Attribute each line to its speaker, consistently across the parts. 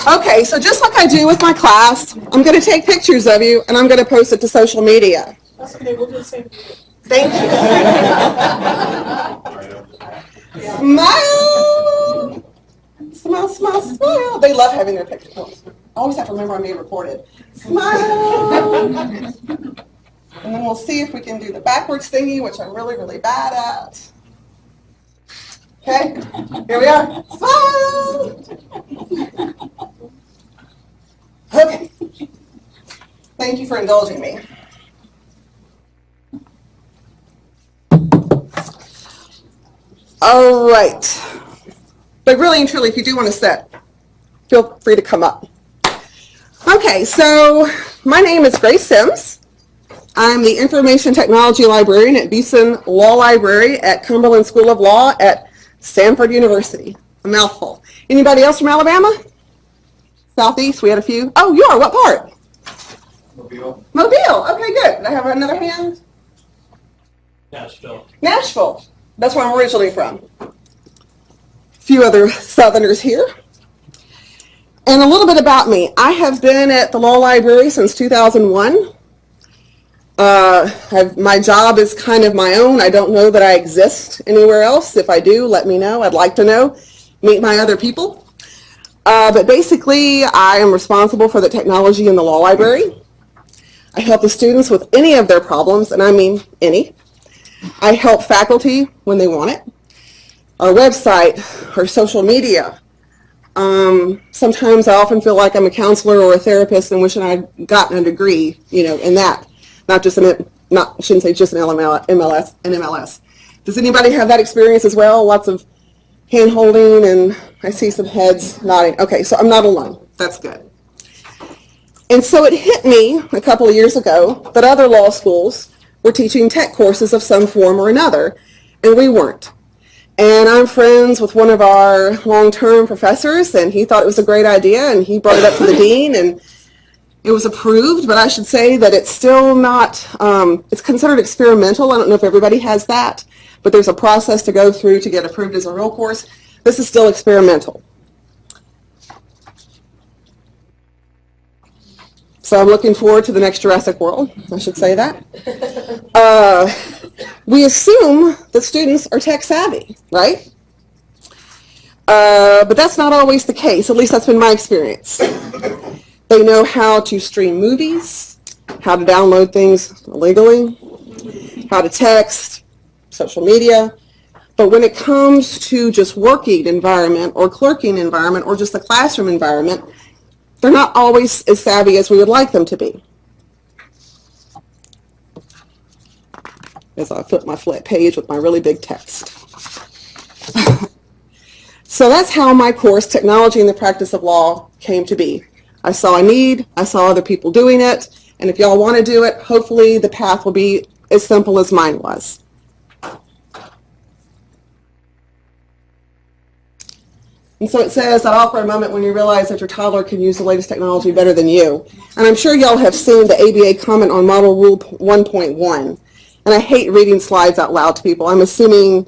Speaker 1: Okay, so just like I do with my class, I'm going to take pictures of you and I'm going to post it to social media.
Speaker 2: That's okay, we'll do the same.
Speaker 1: Thank you. Smile! Smile, smile, smile. They love having their pictures. I always have to remember I'm being recorded. Smile! And then we'll see if we can do the backwards thingy, which I'm really, really bad at. Okay, here we are. Smile! Okay. Thank you for indulging me. All right. But really and truly, if you do want to sit, feel free to come up. Okay, so my name is Grace Sims. I'm the Information Technology Librarian at Beeson Law Library at Cumberland School of Law at Stanford University. A mouthful. Anybody else from Alabama? Southeast, we had a few. Oh, you are, what part?
Speaker 3: Mobile.
Speaker 1: Mobile, okay, good. Did I have another hand?
Speaker 3: Nashville.
Speaker 1: Nashville, that's where I'm originally from. A few other Southerners here. And a little bit about me. I have been at the Law Library since 2001. My job is kind of my own. I don't know that I exist anywhere else. If I do, let me know. I'd like to know. Meet my other people. But basically, I am responsible for the technology in the law library. I help the students with any of their problems, and I mean any. I help faculty when they want it. Our website, our social media. Sometimes I often feel like I'm a counselor or a therapist and wishing I'd gotten a degree, in that. I shouldn't say just an MLS. Does anybody have that experience as well? Lots of hand holding, and I see some heads nodding. Okay, so I'm not alone. That's good. And so it hit me a couple of years ago that other law schools were teaching tech courses of some form or another, and we weren't. And I'm friends with one of our long-term professors, and he thought it was a great idea, and he brought it up to the dean, and it was approved, but I should say that it's still not, it's considered experimental. I don't know if everybody has that, but there's a process to go through to get approved as a real course. This is still experimental. So I'm looking forward to the next Jurassic World, I should say that. We assume that students are tech savvy, right? But that's not always the case, at least that's been my experience. They know how to stream movies, how to download things illegally, how to text, social media. But when it comes to just working environment or clerking environment or just the classroom environment, they're not always as savvy as we would like them to be. As I flip my flat page with my really big text. So that's how my course, Technology in the Practice of Law, came to be. I saw a need, I saw other people doing it, and if y'all want to do it, hopefully the path will be as simple as mine was. And so it says that awkward moment when you realize that your toddler can use the latest technology better than you. And I'm sure y'all have seen the ABA comment on Model Rule 1.1. And I hate reading slides out loud to people. I'm assuming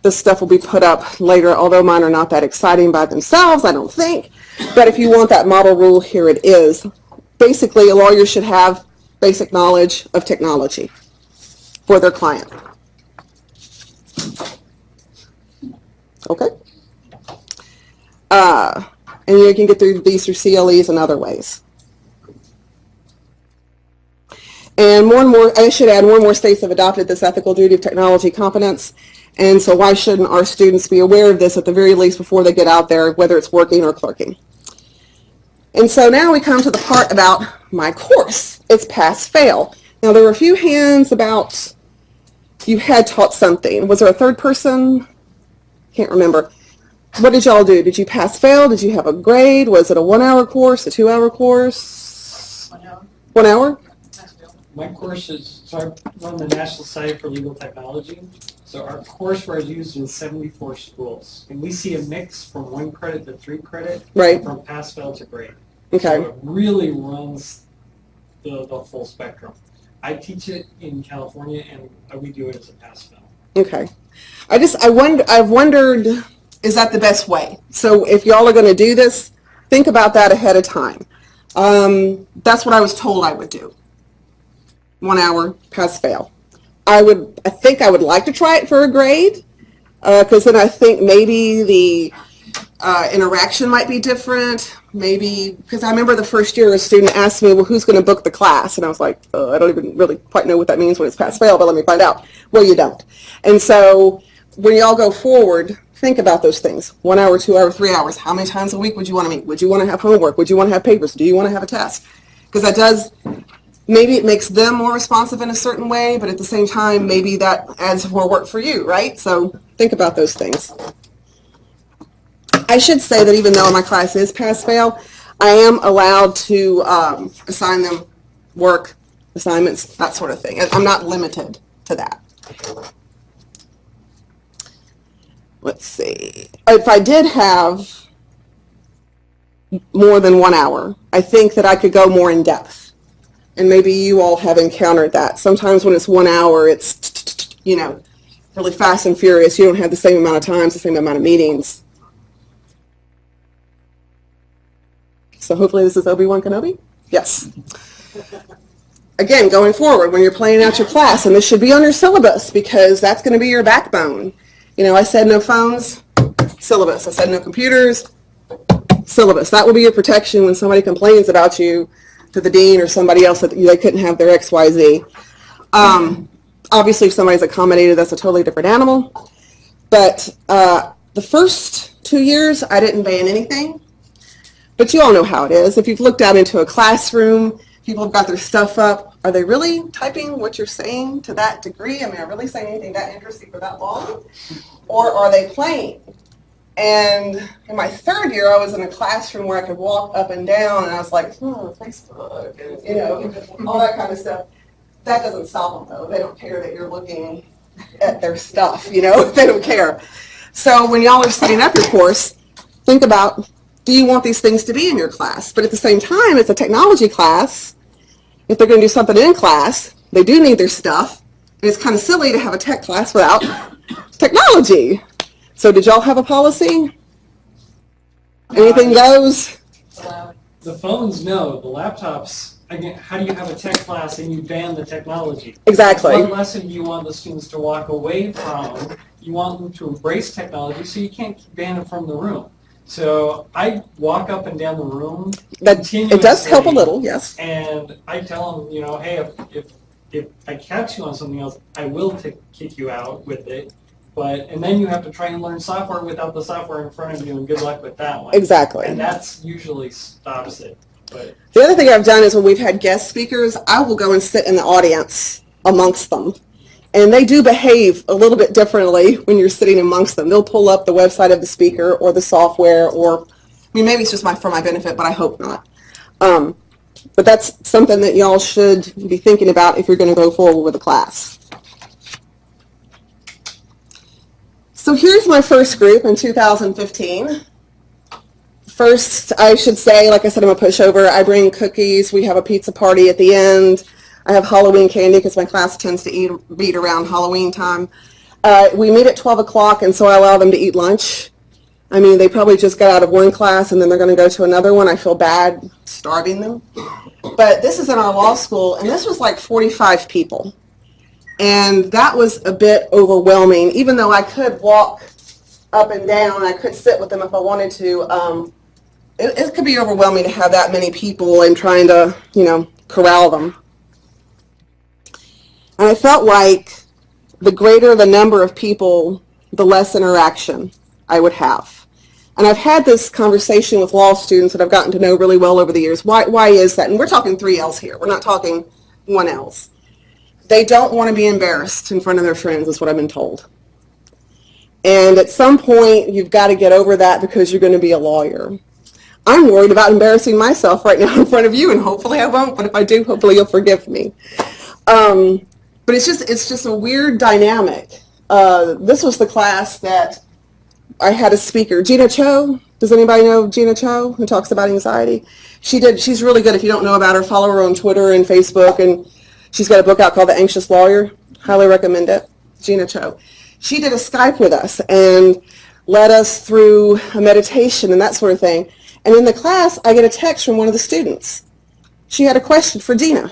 Speaker 1: this stuff will be put up later, although mine are not that exciting by themselves, I don't think. But if you want that model rule, here it is. Basically, a lawyer should have basic knowledge of technology for their client. Okay? And you can get through these through CLEs and other ways. And more and more, I should add, more and more states have adopted this ethical duty of technology competence. And so why shouldn't our students be aware of this at the very least before they get out there, whether it's working or clerking? And so now we come to the part about my course. It's pass-fail. Now there were a few hands about you had taught something. Was there a third person? Can't remember. What did y'all do? Did you pass-fail? Did you have a grade? Was it a 1-hour course, a 2-hour course?
Speaker 2: 1 hour.
Speaker 1: 1 hour?
Speaker 4: My course is, so I run the National Society for Legal Technology. So our courseware is used in 74 schools. And we see a mix from 1 credit to 3 credit,
Speaker 1: right,
Speaker 4: from pass-fail to grade.
Speaker 1: Okay.
Speaker 4: So it really runs the full spectrum. I teach it in California, and we do it as a pass-fail.
Speaker 1: Okay. I've wondered, is that the best way? So if y'all are going to do this, think about that ahead of time. That's what I was told I would do. 1 hour, pass, fail. I think I would like to try it for a grade, because then I think maybe the interaction might be different. Maybe, because I remember the first year a student asked me, well, who's going to book the class? And I was like, I don't even really quite know what that means when it's pass, fail, but let me find out. Well, you don't. And so when y'all go forward, think about those things. 1 hour, 2 hours, 3 hours. How many times a week would you want to meet? Would you want to have homework? Would you want to have papers? Do you want to have a test? Because that does, maybe it makes them more responsive in a certain way, but at the same time, maybe that adds more work for you, right? So think about those things. I should say that even though my class is pass-fail, I am allowed to assign them work, assignments, that sort of thing. I'm not limited to that. Let's see. If I did have more than 1 hour, I think that I could go more in depth. And maybe you all have encountered that. Sometimes when it's 1 hour, it's, really fast and furious. You don't have the same amount of times, the same amount of meetings. So hopefully this is Obi-Wan Kenobi? Yes. Again, going forward, when you're planning out your class, and this should be on your syllabus because that's going to be your backbone. I said no phones, syllabus. I said no computers, syllabus. That will be your protection when somebody complains about you to the dean or somebody else that they couldn't have their XYZ. Obviously, if somebody's accommodated, that's a totally different animal. But the first 2 years, I didn't ban anything. But you all know how it is. If you've looked out into a classroom, people have got their stuff up. Are they really typing what you're saying to that degree? Are really saying anything that interesting for that long? Or are they playing? And in my third year, I was in a classroom where I could walk up and down, and I was like, Facebook, and, all that kind of stuff. That doesn't stop them, though. They don't care that you're looking at their stuff, They don't care. So when y'all are setting up your course, think about, do you want these things to be in your class? But at the same time, it's a technology class. If they're going to do something in class, they do need their stuff. And it's kind of silly to have a tech class without technology. So did y'all have a policy? Anything goes?
Speaker 4: The phones, no. The laptops, again, how do you have a tech class and you ban the technology?
Speaker 1: Exactly.
Speaker 4: What lesson do you want the students to walk away from? You want them to embrace technology, so you can't ban them from the room. So I walk up and down the room.
Speaker 1: It does help a little, yes.
Speaker 4: And I tell them, hey, if I catch you on something else, I will kick you out with it. And then you have to try and learn software without the software in front of you, and good luck with that one.
Speaker 1: Exactly.
Speaker 4: And that's usually stops it. But
Speaker 1: the other thing I've done is when we've had guest speakers, I will go and sit in the audience amongst them. And they do behave a little bit differently when you're sitting amongst them. They'll pull up the website of the speaker or the software, or maybe it's just for my benefit, but I hope not. But that's something that y'all should be thinking about if you're going to go forward with a class. So here's my first group in 2015. First, I should say, like I said, I'm a pushover. I bring cookies. We have a pizza party at the end. I have Halloween candy because my class tends to meet around Halloween time. We meet at 12 o'clock, and so I allow them to eat lunch. They probably just got out of one class, and then they're going to go to another one. I feel bad starving them. But this is in our law school, and this was like 45 people. And that was a bit overwhelming, even though I could walk up and down. I could sit with them if I wanted to. It could be overwhelming to have that many people and trying to, corral them. And I felt like the greater the number of people, the less interaction I would have. And I've had this conversation with law students that I've gotten to know really well over the years. Why is that? And we're talking 3 L's here. We're not talking 1 L's. They don't want to be embarrassed in front of their friends, is what I've been told. And at some point, you've got to get over that because you're going to be a lawyer. I'm worried about embarrassing myself right now in front of you, and hopefully I won't, but if I do, hopefully you'll forgive me. But it's just a weird dynamic. This was the class that I had a speaker, Gina Cho. Does anybody know Gina Cho, who talks about anxiety? She's really good. If you don't know about her, follow her on Twitter and Facebook, and she's got a book out called The Anxious Lawyer. Highly recommend it. Gina Cho. She did a Skype with us, and led us through a meditation and that sort of thing. And in the class, I get a text from one of the students. She had a question for Gina,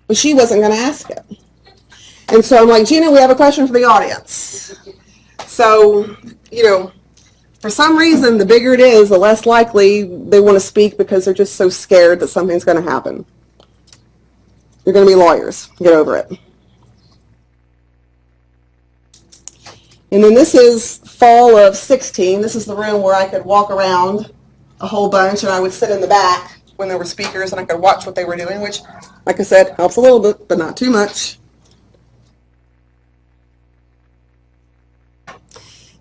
Speaker 1: but she wasn't going to ask it. And so I'm like, Gina, we have a question for the audience. So, you know, for some reason, the bigger it is, the less likely they want to speak because they're just so scared that something's going to happen. You're going to be lawyers. Get over it. And then this is fall of 16. This is the room where I could walk around a whole bunch, and I would sit in the back when there were speakers, and I could watch what they were doing, which, like I said, helps a little bit, but not too much.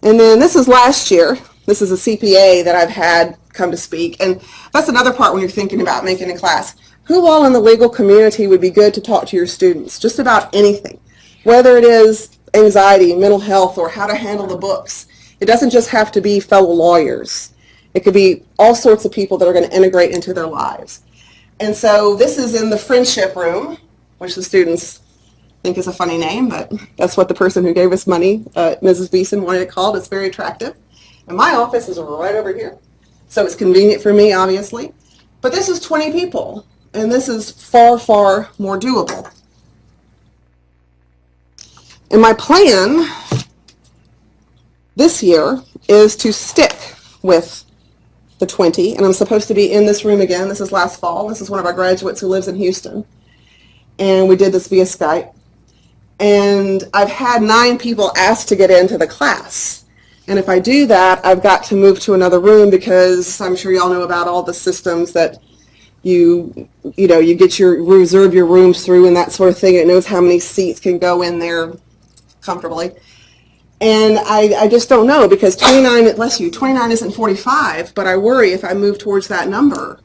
Speaker 1: And then this is last year. This is a CPA that I've had come to speak, and that's another part when you're thinking about making a class. Who all in the legal community would be good to talk to your students? Just about anything, whether it is anxiety, mental health, or how to handle the books. It doesn't just have to be fellow lawyers. It could be all sorts of people that are going to integrate into their lives. And so this is in the friendship room, which the students think is a funny name, but that's what the person who gave us money, Mrs. Beeson, wanted it called. It's very attractive. And my office is right over here. So it's convenient for me, obviously. But this is 20 people, and this is far, far more doable. And my plan this year is to stick with the 20, and I'm supposed to be in this room again. This is last fall. This is one of our graduates who lives in Houston, and we did this via Skype. And I've had 9 people ask to get into the class. And if I do that, I've got to move to another room because I'm sure y'all know about all the systems that you get your reserve your rooms through and that sort of thing. It knows how many seats can go in there comfortably. And I just don't know because 29 isn't 45, but I worry if I move towards that number,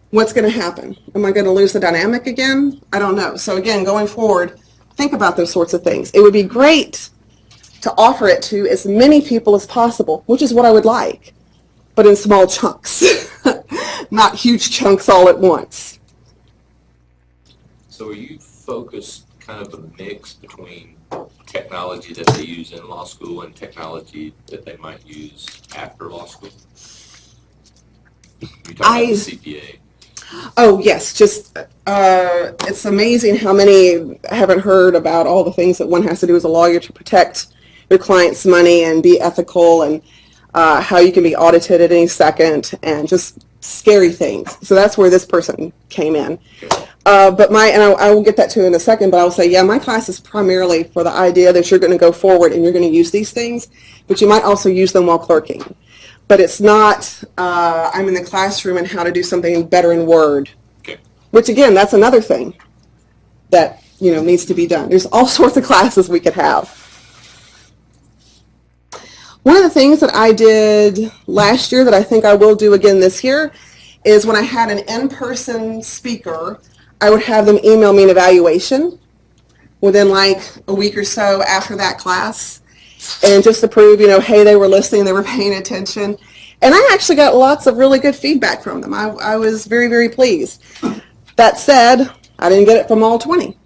Speaker 1: what's going to happen? Am I going to lose the dynamic again? I don't know. So again, going forward, think about those sorts of things. It would be great to offer it to as many people as possible, which is what I would like, but in small chunks, not huge chunks all at once.
Speaker 2: So are you focused kind of a mix between technology that they use in law school and technology that they might use after law school? You're talking about the CPA.
Speaker 1: Oh, yes. Just it's amazing how many haven't heard about all the things that one has to do as a lawyer to protect your client's money and be ethical, and how you can be audited at any second, and just scary things. So that's where this person came in. But I will get that to in a second, but I will say, yeah, my class is primarily for the idea that you're going to go forward and you're going to use these things, but you might also use them while clerking. But it's not, I'm in the classroom and how to do something better in Word, which again, that's another thing that, needs to be done. There's all sorts of classes we could have. One of the things that I did last year that I think I will do again this year is when I had an in-person speaker, I would have them email me an evaluation within like a week or so after that class, and just to prove, hey, they were listening, they were paying attention. And I actually got lots of really good feedback from them. I was very, very pleased. That said, I didn't get it from all 20.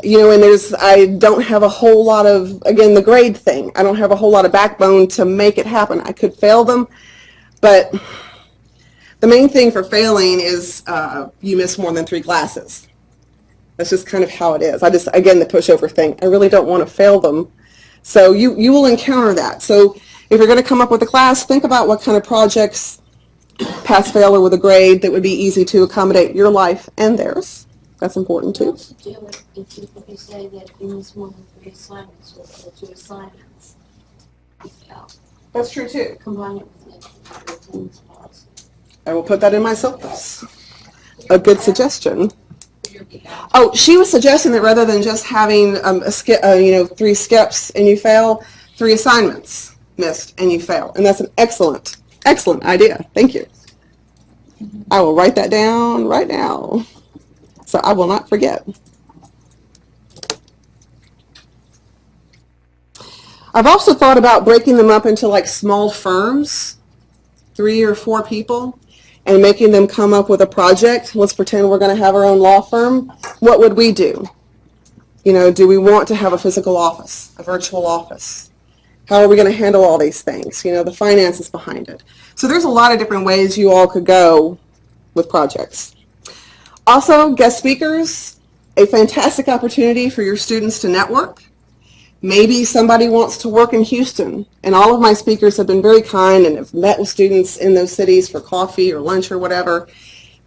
Speaker 1: And I don't have a whole lot of, again, the grade thing. I don't have a whole lot of backbone to make it happen. I could fail them, but the main thing for failing is you miss more than 3 classes. That's just kind of how it is. Again, the pushover thing. I really don't want to fail them. So you will encounter that. So if you're going to come up with a class, think about what kind of projects, pass, fail, or with a grade that would be easy to accommodate your life and theirs. That's important too.
Speaker 5: If you say that you miss more than 3 assignments or 2 assignments,
Speaker 1: That's true too.
Speaker 5: combine it with the attendance policy.
Speaker 1: I will put that in my syllabus. A good suggestion. Oh, she was suggesting that rather than just having 3 skips and you fail, 3 assignments missed and you fail. And that's an excellent, excellent idea. Thank you. I will write that down right now, so I will not forget. I've also thought about breaking them up into like small firms, 3 or 4 people, and making them come up with a project. Let's pretend we're going to have our own law firm. What would we do? Do we want to have a physical office, a virtual office? How are we going to handle all these things? You know, the finances behind it. So there's a lot of different ways you all could go with projects. Also, guest speakers, a fantastic opportunity for your students to network. Maybe somebody wants to work in Houston, and all of my speakers have been very kind and have met with students in those cities for coffee or lunch or whatever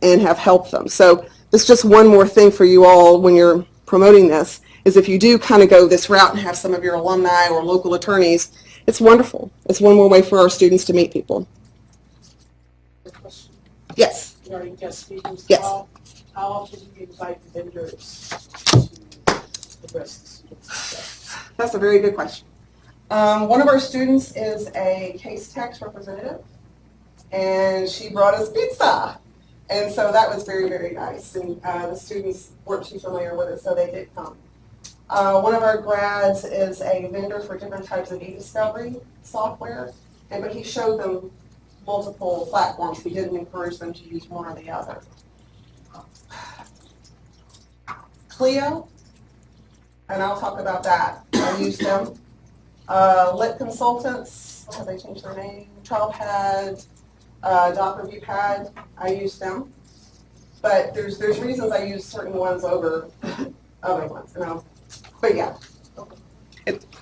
Speaker 1: and have helped them. So it's just one more thing for you all when you're promoting this, is if you do kind of go this route and have some of your alumni or local attorneys, it's wonderful. It's one more way for our students to meet people. Yes.
Speaker 6: Regarding guest speakers,
Speaker 1: Yes.
Speaker 6: how often do you invite vendors to address the students?
Speaker 1: That's a very good question. One of our students is a case tax representative, and she brought us pizza. And so that was very, very nice. And the students weren't too familiar with it, so they did come. One of our grads is a vendor for different types of e-discovery software, but he showed them multiple platforms. He didn't encourage them to use one or the other. Clio, and I'll talk about that. I use them. Lit Consultants, have they changed their name? TrialPad, DocReviewPad, I use them. But there's reasons I use certain ones over other ones. But yeah,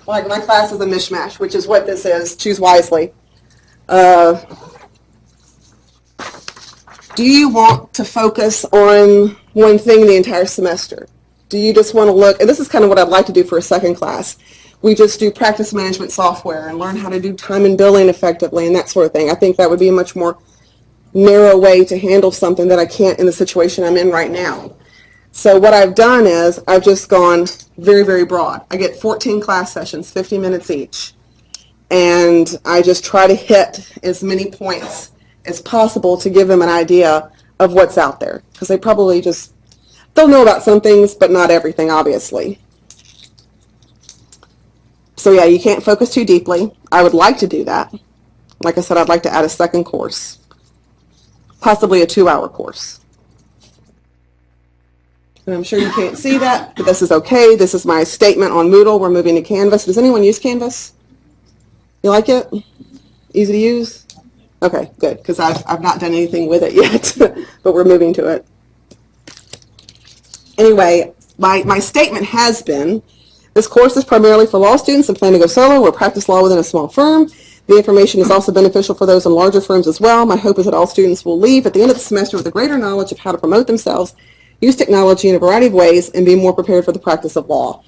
Speaker 1: like my class is a mishmash, which is what this is. Choose wisely. Do you want to focus on one thing the entire semester? Do you just want to look, and this is kind of what I'd like to do for a second class. We just do practice management software and learn how to do time and billing effectively and that sort of thing. I think that would be a much more narrow way to handle something that I can't in the situation I'm in right now. So what I've done is I've just gone very, very broad. I get 14 class sessions, 50 minutes each. And I just try to hit as many points as possible to give them an idea of what's out there. Because they probably just, they'll know about some things, but not everything, obviously. So yeah, you can't focus too deeply. I would like to do that. Like I said, I'd like to add a second course, possibly a 2-hour course. And I'm sure you can't see that, but this is okay. This is my statement on Moodle. We're moving to Canvas. Does anyone use Canvas? You like it? Easy to use? Okay, good, because I've not done anything with it yet, but we're moving to it. Anyway, my statement has been, this course is primarily for law students and plan to go solo or practice law within a small firm. The information is also beneficial for those in larger firms as well. My hope is that all students will leave at the end of the semester with a greater knowledge of how to promote themselves, use technology in a variety of ways, and be more prepared for the practice of law.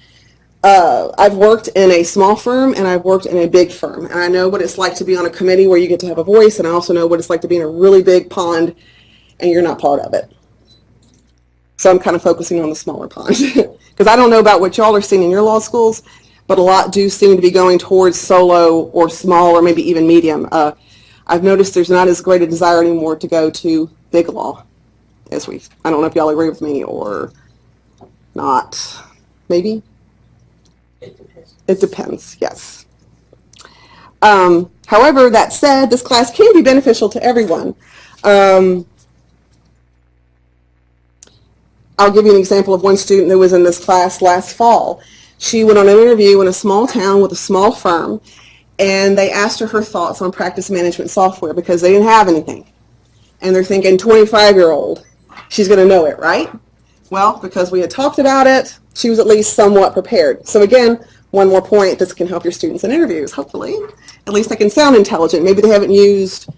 Speaker 1: I've worked in a small firm and I've worked in a big firm, and I know what it's like to be on a committee where you get to have a voice, and I also know what it's like to be in a really big pond and you're not part of it. So I'm kind of focusing on the smaller pond because I don't know about what y'all are seeing in your law schools, but a lot do seem to be going towards solo or small or maybe even medium. I've noticed there's not as great a desire anymore to go to big law as I don't know if y'all agree with me or not. Maybe? It depends, yes. However, that said, this class can be beneficial to everyone. I'll give you an example of one student who was in this class last fall. She went on an interview in a small town with a small firm, and they asked her thoughts on practice management software because they didn't have anything. And they're thinking, 25-year-old, she's going to know it, right? Well, because we had talked about it, she was at least somewhat prepared. So again, one more point, this can help your students in interviews, hopefully. At least they can sound intelligent. Maybe they haven't used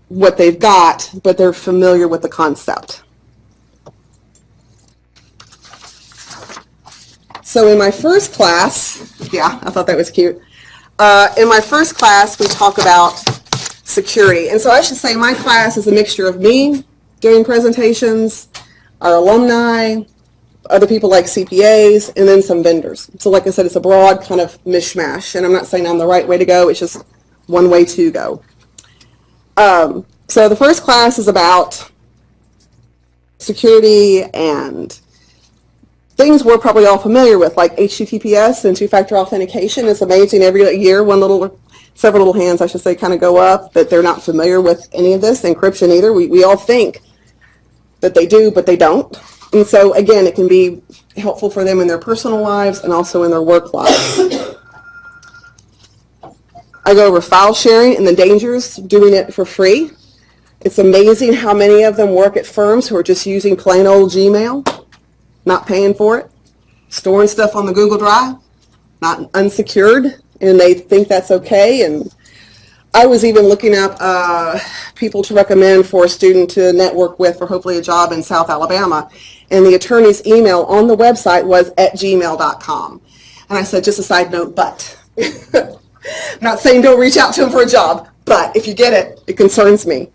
Speaker 1: what they've got, but they're familiar with the concept. So in my first class, yeah, I thought that was cute. In my first class, we talk about security. And so I should say my class is a mixture of me doing presentations, our alumni, other people like CPAs, and then some vendors. So like I said, it's a broad kind of mishmash, and I'm not saying I'm the right way to go, it's just one way to go. So the first class is about security and things we're probably all familiar with, like HTTPS and two-factor authentication. It's amazing every year several little hands, I should say, kind of go up that they're not familiar with any of this. Encryption either. We all think that they do, but they don't. And so, again, it can be helpful for them in their personal lives and also in their work lives. I go over file sharing and the dangers doing it for free. It's amazing how many of them work at firms who are just using plain old Gmail, not paying for it, storing stuff on the Google Drive, not unsecured, and they think that's okay. And I was even looking up people to recommend for a student to network with for hopefully a job in South Alabama. And the attorney's email on the website was @gmail.com. And I said, just a side note, but. I'm not saying don't reach out to him for a job, but if you get it, it concerns me.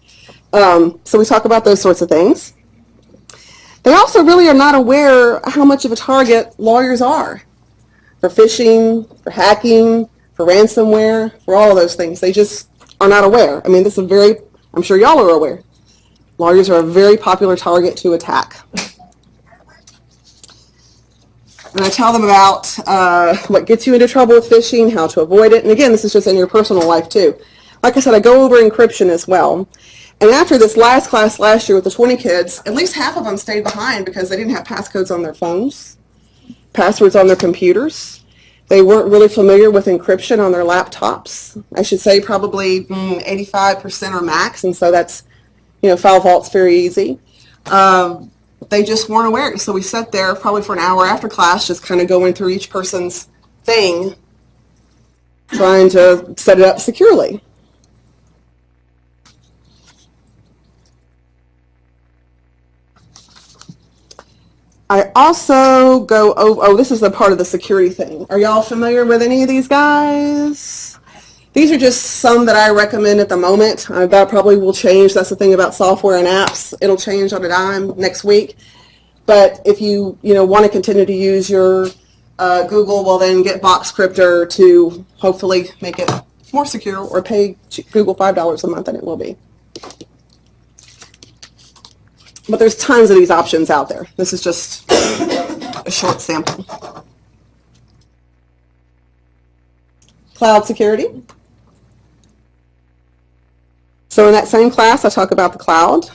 Speaker 1: So we talk about those sorts of things. They also really are not aware how much of a target lawyers are for phishing, for hacking, for ransomware, for all of those things. They just are not aware. I mean, this is I'm sure y'all are aware. Lawyers are a very popular target to attack. And I tell them about what gets you into trouble with phishing, how to avoid it. And again, this is just in your personal life too. Like I said, I go over encryption as well. And after this last class last year with the 20 kids, at least half of them stayed behind because they didn't have passcodes on their phones, passwords on their computers. They weren't really familiar with encryption on their laptops. I should say probably 85% or max. And so that's, file vault's very easy. They just weren't aware. So we sat there probably for an hour after class, just kind of going through each person's thing, trying to set it up securely. I also go over, this is a part of the security thing. Are y'all familiar with any of these guys? These are just some that I recommend at the moment. That probably will change. That's the thing about software and apps. It'll change on a dime next week. But if you want to continue to use your Google, well then get Boxcryptor to hopefully make it more secure, or pay Google $5 a month and it will be. But there's tons of these options out there. This is just a short sample. Cloud security. So in that same class, I talk about the cloud.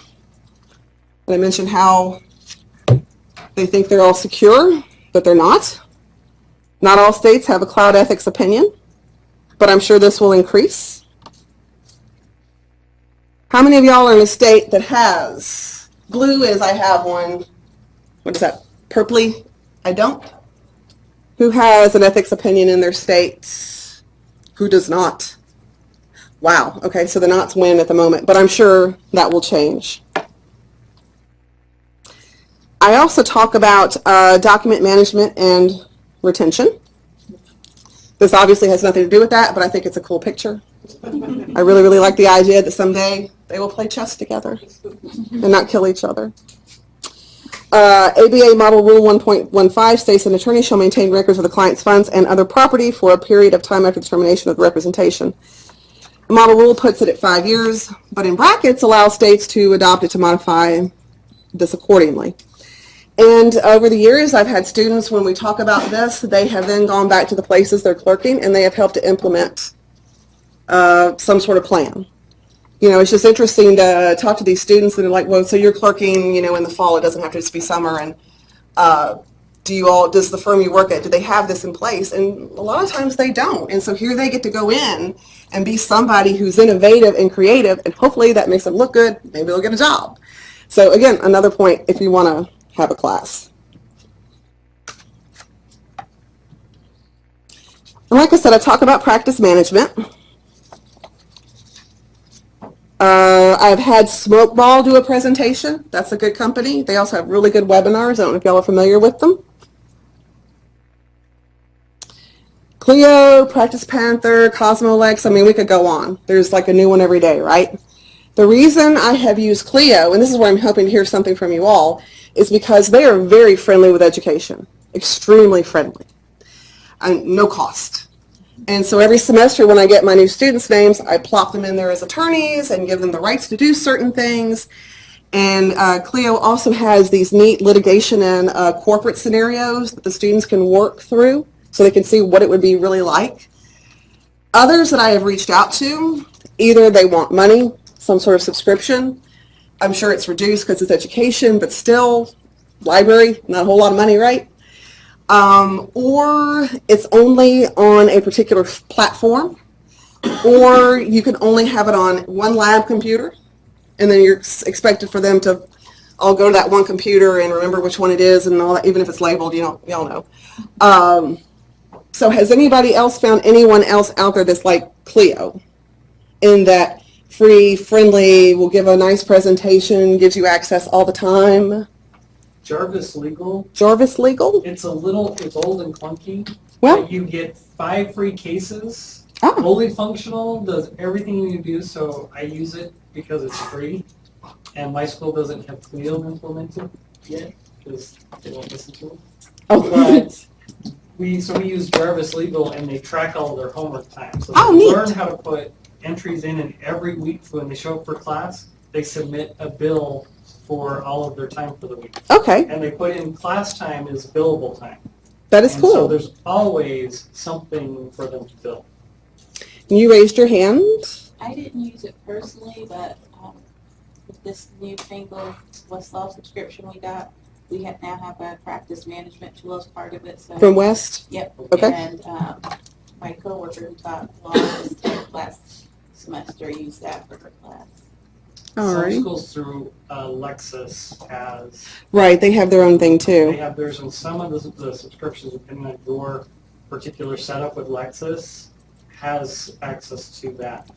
Speaker 1: And I mentioned how they think they're all secure, but they're not. Not all states have a cloud ethics opinion, but I'm sure this will increase. How many of y'all are in a state that has, blue is I have one, what is that, purpley, I don't? Who has an ethics opinion in their state? Who does not? Wow, okay, so the nots win at the moment, but I'm sure that will change. I also talk about document management and retention. This obviously has nothing to do with that, but I think it's a cool picture. I really, really like the idea that someday they will play chess together and not kill each other. ABA Model Rule 1.15 states an attorney shall maintain records of the client's funds and other property for a period of time after the termination of the representation. The model rule puts it at 5 years, but in brackets allows states to adopt it to modify this accordingly. And over the years, I've had students, when we talk about this, they have then gone back to the places they're clerking and they have helped to implement some sort of plan. It's just interesting to talk to these students that are like, well, so you're clerking, in the fall, it doesn't have to just be summer, and does the firm you work at, do they have this in place? And a lot of times they don't. And so here they get to go in and be somebody who's innovative and creative, and hopefully that makes them look good. Maybe they'll get a job. So again, another point if you want to have a class. And like I said, I talk about practice management. I've had Smokeball do a presentation. That's a good company. They also have really good webinars. I don't know if y'all are familiar with them. Clio, Practice Panther, Cosmolex. I mean, we could go on. There's like a new one every day, right? The reason I have used Clio, and this is where I'm hoping to hear something from you all, is because they are very friendly with education. Extremely friendly. And no cost. And so every semester when I get my new students' names, I plop them in there as attorneys and give them the rights to do certain things. And Clio also has these neat litigation and corporate scenarios that the students can work through so they can see what it would be really like. Others that I have reached out to, either they want money, some sort of subscription. I'm sure it's reduced because it's education, but still, library, not a whole lot of money, right? Or it's only on a particular platform, or you can only have it on one lab computer, and then you're expected for them to all go to that one computer and remember which one it is and all that, even if it's labeled, y'all know. So has anybody else found anyone else out there that's like Clio, in that free, friendly, will give a nice presentation, gives you access all the time?
Speaker 4: Jarvis Legal,
Speaker 1: Jarvis Legal?
Speaker 4: it's old and clunky.
Speaker 1: Well,
Speaker 4: But you get 5 free cases,
Speaker 1: oh,
Speaker 4: fully functional, does everything you do, so I use it because it's free. And my school doesn't have Clio implemented yet, because they won't listen to it.
Speaker 1: oh,
Speaker 4: But we use Jarvis Legal, and they track all their homework time. So
Speaker 1: Oh,
Speaker 4: they
Speaker 1: neat.
Speaker 4: learn how to put entries in, and every week when they show up for class, they submit a bill for all of their time for the week.
Speaker 1: okay,
Speaker 4: And they put in class time is billable time.
Speaker 1: that is
Speaker 4: And so
Speaker 1: cool.
Speaker 4: there's always something for them to bill.
Speaker 1: You raised your hand.
Speaker 7: I didn't use it personally, but with this newfangled Westlaw subscription we got, we now have a practice management tool as part of it. So
Speaker 1: From West?
Speaker 7: Yep.
Speaker 1: Okay.
Speaker 7: And my coworker who taught law this last semester used that for her class.
Speaker 1: All
Speaker 4: Some
Speaker 1: right.
Speaker 4: schools through Lexis has,
Speaker 1: Right, they have their own thing
Speaker 4: they
Speaker 1: too.
Speaker 4: have theirs, and some of the subscriptions, depending on your particular setup with Lexis, has access to that.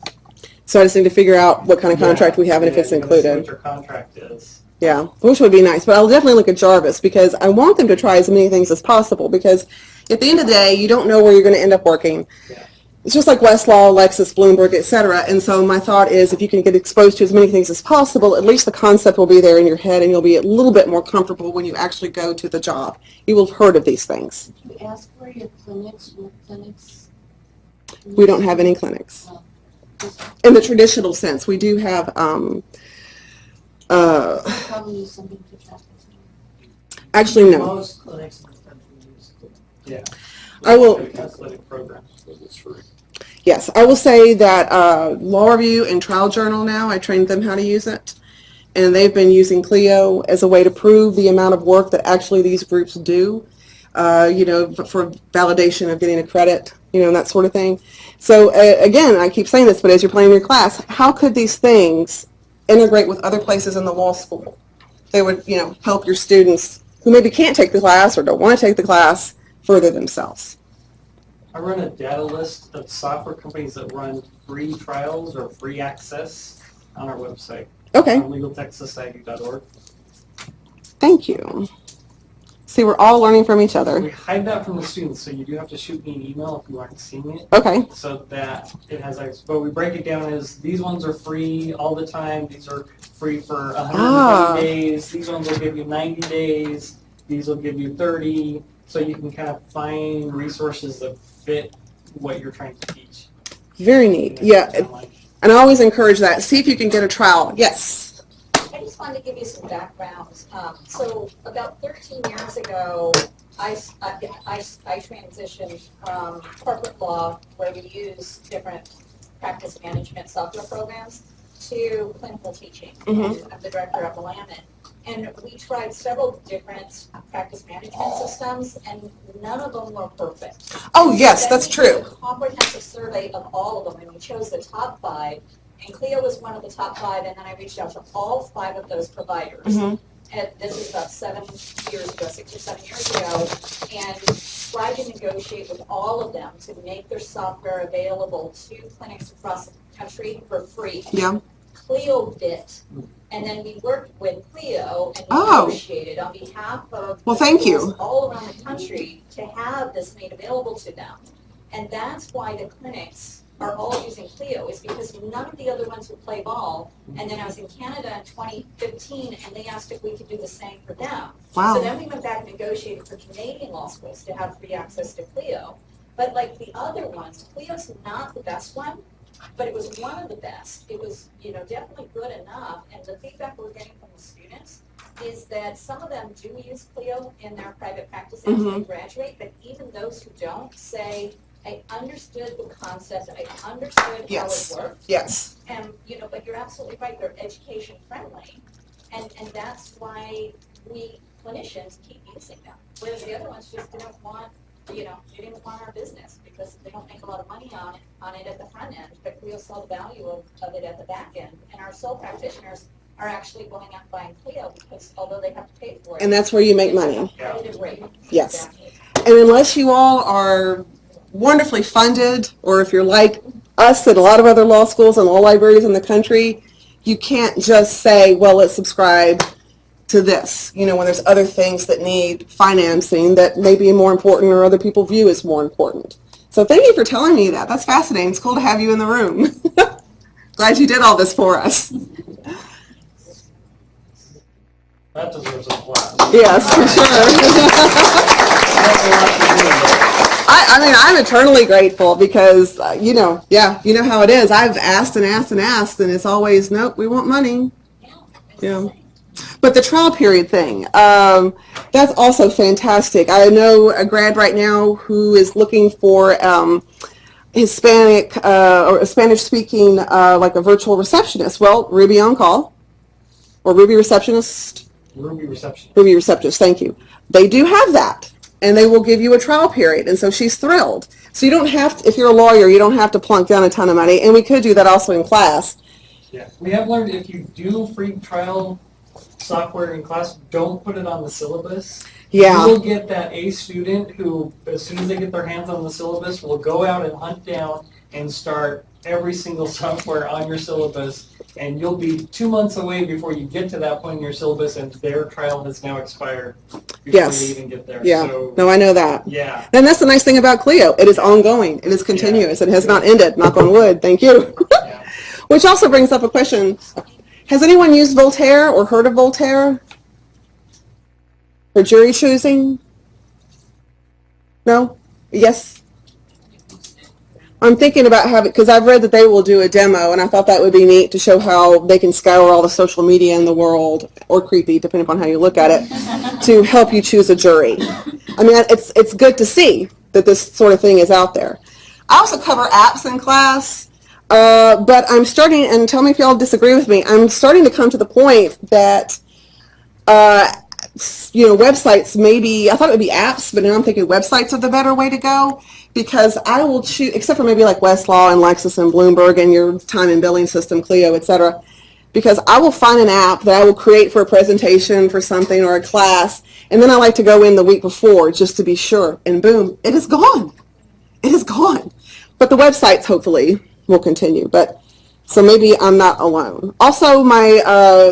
Speaker 1: So I just need to figure out what kind of contract we have and if it's
Speaker 4: you gotta see
Speaker 1: included.
Speaker 4: what your contract is.
Speaker 1: Yeah, which would be nice. But I'll definitely look at Jarvis because I want them to try as many things as possible, because at the end of the day, you don't know where you're going to end up working.
Speaker 4: Yeah.
Speaker 1: It's just like Westlaw, Lexis, Bloomberg, etc. And so my thought is if you can get exposed to as many things as possible, at least the concept will be there in your head and you'll be a little bit more comfortable when you actually go to the job. You will have heard of these things.
Speaker 5: Did you ask for your clinics?
Speaker 1: We don't have any clinics.
Speaker 5: Just
Speaker 1: In the traditional sense, we do have
Speaker 5: probably use something to track it.
Speaker 1: actually no.
Speaker 6: Most clinics in the country use it.
Speaker 4: Yeah.
Speaker 1: I will-
Speaker 4: Athletic programs.
Speaker 2: Because it's free.
Speaker 1: Yes, I will say that Law Review and Trial Journal now, I trained them how to use it. And they've been using Clio as a way to prove the amount of work that actually these groups do, for validation of getting a credit, and that sort of thing. So again, I keep saying this, but as you're planning your class, how could these things integrate with other places in the law school? They would, help your students who maybe can't take the class or don't want to take the class further themselves.
Speaker 4: I run a data list of software companies that run free trials or free access on our website.
Speaker 1: Okay,
Speaker 4: On legaltechsociety.org.
Speaker 1: thank you. See, we're all learning from each other.
Speaker 4: We hide that from the students, so you do have to shoot me an email if you aren't seeing it,
Speaker 1: Okay,
Speaker 4: so that it has access. But we break it down as these ones are free all the time, these are free for 120 days, these ones will give you 90 days, these will give you 30, so you can kind of find resources that fit what you're trying to teach.
Speaker 1: very neat. Yeah, and I always encourage that. See if you can get a trial. Yes.
Speaker 8: I just wanted to give you some background. So about 13 years ago, I transitioned from corporate law, where we use different practice management software programs, to clinical teaching.
Speaker 1: Mhm.
Speaker 8: I'm the director of Willamette. And we tried several different practice management systems, and none of them were perfect.
Speaker 1: Oh, yes,
Speaker 8: Then
Speaker 1: that's
Speaker 8: we did
Speaker 1: true.
Speaker 8: a comprehensive survey of all of them, and we chose the top 5. And Clio was one of the top 5, and then I reached out to all 5 of those providers.
Speaker 1: Mhm.
Speaker 8: And this is about 7 years ago, 6 or 7 years ago, and tried to negotiate with all of them to make their software available to clinics across the country for free.
Speaker 1: Yeah.
Speaker 8: Clio bit, and then we worked with Clio and
Speaker 1: Oh.
Speaker 8: negotiated on behalf of
Speaker 1: Well, thank
Speaker 8: schools
Speaker 1: you.
Speaker 8: all around the country to have this made available to them. And that's why the clinics are all using Clio, is because none of the other ones would play ball. And then I was in Canada in 2015, and they asked if we could do the same for them.
Speaker 1: Wow.
Speaker 8: So then we went back and negotiated for Canadian law schools to have free access to Clio. But like the other ones, Clio's not the best one, but it was one of the best. It was, definitely good enough. And the feedback we're getting from the students is that some of them do use Clio in their private practice after they graduate, but even those who don't say, I understood the concept, I understood
Speaker 1: Yes.
Speaker 8: how it worked.
Speaker 1: Yes.
Speaker 8: And, but you're absolutely right, they're education friendly. And that's why we clinicians keep using them. Whereas the other ones just didn't want you know, they didn't want our business because they don't make a lot of money on it at the front end, but Clio saw the value of it at the back end. And our sole practitioners are actually going out and buying Clio because although they have to pay for it.
Speaker 1: And that's where you make money.
Speaker 8: Competitive rate.
Speaker 1: Yes.
Speaker 8: Exactly.
Speaker 1: And unless you all are wonderfully funded, or if you're like us at a lot of other law schools and law libraries in the country, you can't just say, well, let's subscribe to this, you know, when there's other things that need financing that may be more important or other people view as more important. So thank you for telling me that. That's fascinating. It's cool to have you in the room. Glad you did all this for us.
Speaker 4: That deserves a clap.
Speaker 1: Yes, for sure. I mean, I'm eternally grateful because, you know, yeah, you know how it is. I've asked and asked and asked, and it's always, nope, we want money. Yeah. But the trial period thing, that's also fantastic. I know a grad right now who is looking for Hispanic or a Spanish-speaking, like a virtual receptionist. Well, Ruby on Call or Ruby Receptionist.
Speaker 4: Ruby reception.
Speaker 1: Ruby Receptionist, thank you. They do have that, and they will give you a trial period, and so she's thrilled. So you don't have to, if you're a lawyer, you don't have to plunk down a ton of money, and we could do that also in class.
Speaker 4: Yeah, we have learned if you do free trial software in class, don't put it on the syllabus.
Speaker 1: Yeah.
Speaker 4: You will get that A student who, as soon as they get their hands on the syllabus, will go out and hunt down and start every single software on your syllabus, and you'll be 2 months away before you get to that point in your syllabus, and their trial has now expired before
Speaker 1: Yes.
Speaker 4: they even get there.
Speaker 1: Yeah.
Speaker 4: So,
Speaker 1: No, I know that.
Speaker 4: yeah.
Speaker 1: And that's the nice thing about Clio. It is ongoing. It is continuous. It has not ended. Knock on wood. Thank you.
Speaker 4: Yeah.
Speaker 1: Which also brings up a question. Has anyone used Voltaire or heard of Voltaire? For jury choosing? No? Yes? I'm thinking about having, because I've read that they will do a demo, and I thought that would be neat to show how they can scour all the social media in the world, or creepy, depending upon how you look at it, to help you choose a jury. I mean, it's good to see that this sort of thing is out there. I also cover apps in class, but I'm starting, and tell me if y'all disagree with me, I'm starting to come to the point that, you know, websites maybe, I thought it would be apps, but now I'm thinking websites are the better way to go, because I will choose, except for maybe like Westlaw and Lexis and Bloomberg and your time and billing system, Clio, etc., because I will find an app that I will create for a presentation for something or a class, and then I like to go in the week before just to be sure, and boom, it is gone. It is gone. But the websites hopefully will continue. But so maybe I'm not alone. Also, my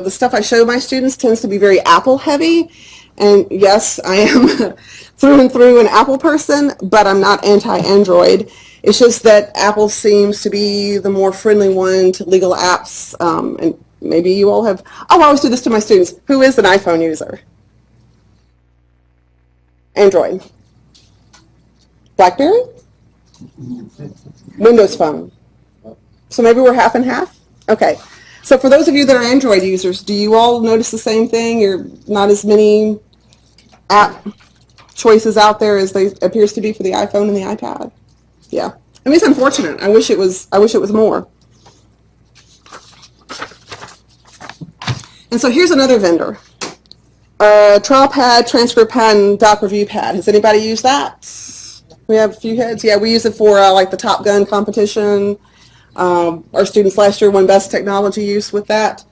Speaker 1: the stuff I show my students tends to be very Apple heavy, and yes, I am through and through an Apple person, but I'm not anti-Android. It's just that Apple seems to be the more friendly one to legal apps, and maybe you all have. Oh, I always do this to my students. Who is an iPhone user? Android. BlackBerry? Windows Phone. So maybe we're half and half? Okay. So for those of you that are Android users, do you all notice the same thing? You're not as many app choices out there as they appears to be for the iPhone and the iPad. Yeah. I mean, it's unfortunate. I wish it was more. And so here's another vendor. Trial Pad, Transcript Pad, and Doc Review Pad. Has anybody used that? We have a few heads. Yeah, we use it for like the Top Gun competition. Our students last year won Best Technology Use with that.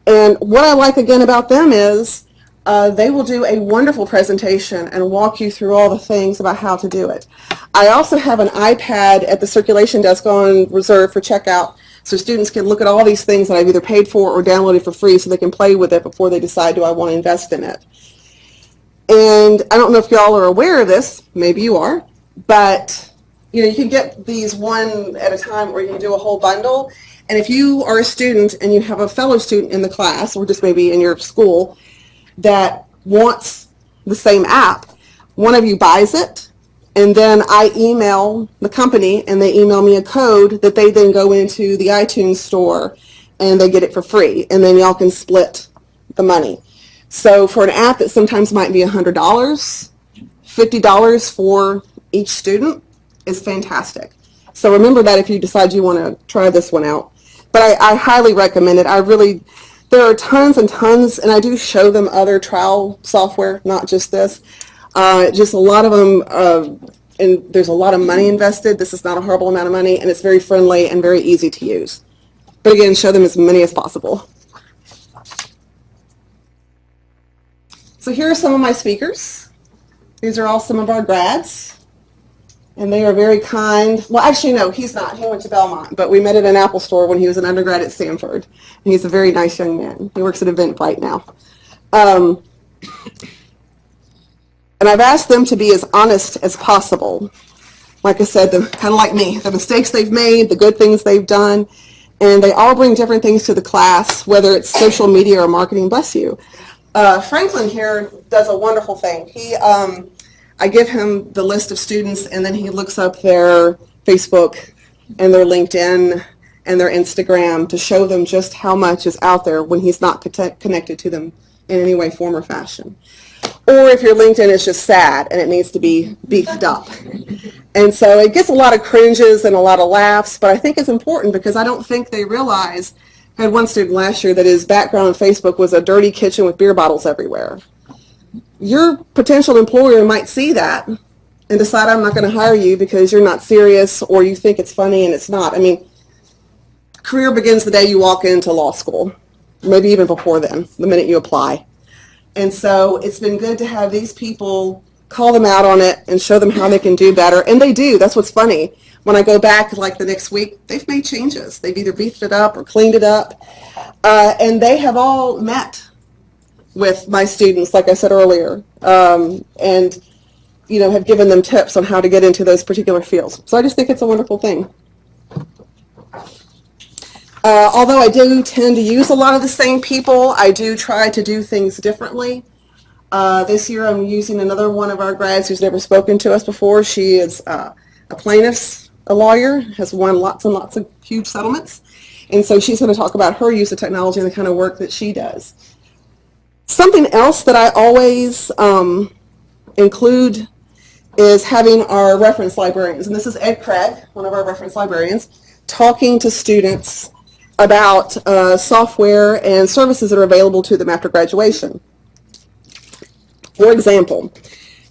Speaker 1: And what I like again about them is they will do a wonderful presentation and walk you through all the things about how to do it. I also have an iPad at the circulation desk on reserve for checkout, so students can look at all these things that I've either paid for or downloaded for free so they can play with it before they decide, do I want to invest in it. And I don't know if y'all are aware of this, maybe you are, but you know, you can get these one at a time or you can do a whole bundle. And if you are a student and you have a fellow student in the class or just maybe in your school that wants the same app, one of you buys it, and then I email the company and they email me a code that they then go into the iTunes store and they get it for free, and then y'all can split the money. So for an app that sometimes might be $100, $50 for each student is fantastic. So remember that if you decide you want to try this one out. But I highly recommend it. There are tons and tons, and I do show them other trial software, not just this. Just a lot of them, and there's a lot of money invested. This is not a horrible amount of money, and it's very friendly and very easy to use. But again, show them as many as possible. So here are some of my speakers. These are all some of our grads, and they are very kind. Well, actually, no, he's not. He went to Belmont, but we met at an Apple store when he was an undergrad at Stanford. And he's a very nice young man. He works at Eventbrite now. And I've asked them to be as honest as possible. Like I said, kind of like me, the mistakes they've made, the good things they've done, and they all bring different things to the class, whether it's social media or marketing. Bless you. Franklin here does a wonderful thing. I give him the list of students, and then he looks up their Facebook and their LinkedIn and their Instagram to show them just how much is out there when he's not connected to them in any way, form, or fashion. Or if your LinkedIn is just sad and it needs to be beefed up. And so it gets a lot of cringes and a lot of laughs, but I think it's important because I don't think they realize. I had one student last year that his background on Facebook was a dirty kitchen with beer bottles everywhere. Your potential employer might see that and decide, I'm not going to hire you because you're not serious, or you think it's funny and it's not. I mean, career begins the day you walk into law school, maybe even before then, the minute you apply. And so it's been good to have these people call them out on it and show them how they can do better. And they do. That's what's funny. When I go back like the next week, they've made changes. They've either beefed it up or cleaned it up. And they have all met with my students, like I said earlier, and have given them tips on how to get into those particular fields. So I just think it's a wonderful thing. Although I do tend to use a lot of the same people, I do try to do things differently. This year I'm using another one of our grads who's never spoken to us before. She is a plaintiff, a lawyer, has won lots and lots of huge settlements. And so she's going to talk about her use of technology and the kind of work that she does. Something else that I always include is having our reference librarians. And this is Ed Craig, one of our reference librarians, talking to students about software and services that are available to them after graduation. For example,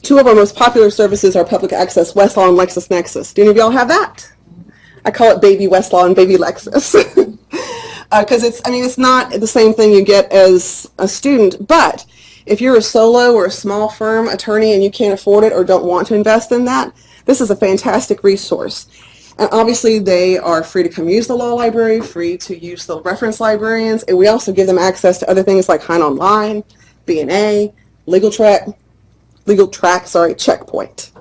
Speaker 1: two of our most popular services are public access Westlaw and Lexisnexis. Do any of y'all have that? I call it baby Westlaw and baby Lexis. Because it's not the same thing you get as a student, but if you're a solo or a small firm attorney and you can't afford it or don't want to invest in that, this is a fantastic resource. And obviously they are free to come use the law library, free to use the reference librarians, and we also give them access to other things like Hein Online, B&A, Legal Track, Checkpoint.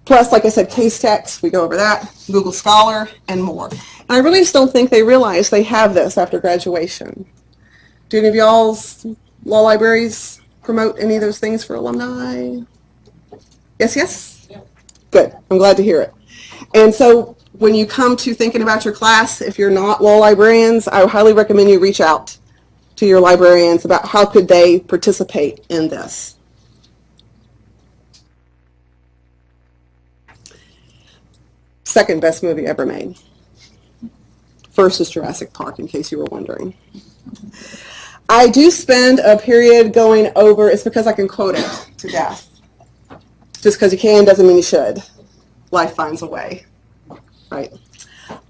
Speaker 1: Plus, like I said, case text, we go over that, Google Scholar, and more. And I really just don't think they realize they have this after graduation. Do any of y'all's law libraries promote any of those things for alumni? Yes? Good. I'm glad to hear it. And so when you come to thinking about your class, if you're not law librarians, I highly recommend you reach out to your librarians about how could they participate in this. Second best movie ever made. First is Jurassic Park, in case you were wondering. I do spend a period going over, it's because I can quote it to death. Just because you can doesn't mean you should. Life finds a way, right?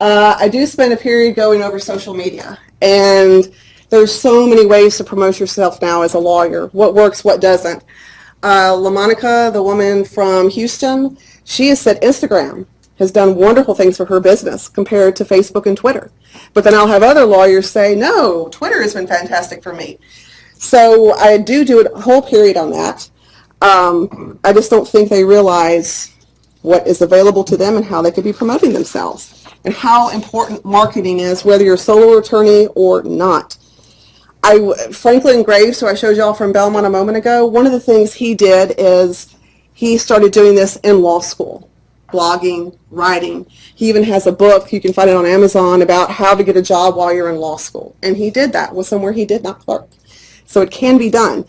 Speaker 1: I do spend a period going over social media, and there's so many ways to promote yourself now as a lawyer. What works, what doesn't. LaMonica, the woman from Houston, she has said Instagram has done wonderful things for her business compared to Facebook and Twitter. But then I'll have other lawyers say, no, Twitter has been fantastic for me. So I do a whole period on that. I just don't think they realize what is available to them and how they could be promoting themselves and how important marketing is, whether you're a solo attorney or not. Franklin Graves, who I showed y'all from Belmont a moment ago, one of the things he did is he started doing this in law school, blogging, writing. He even has a book, you can find it on Amazon, about how to get a job while you're in law school. And he did that with somewhere he did not clerk. So it can be done.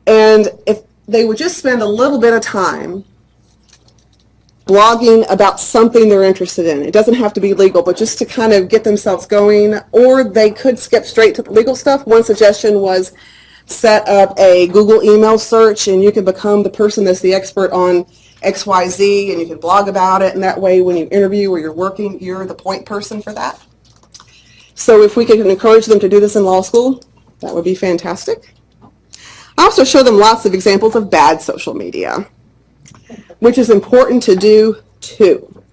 Speaker 1: And if they would just spend a little bit of time blogging about something they're interested in. It doesn't have to be legal, but just to kind of get themselves going, or they could skip straight to the legal stuff. One suggestion was set up a Google email search, and you can become the person that's the expert on XYZ, and you can blog about it, and that way when you interview or you're working, you're the point person for that. So if we can encourage them to do this in law school, that would be fantastic. I also show them lots of examples of bad social media, which is important to do too.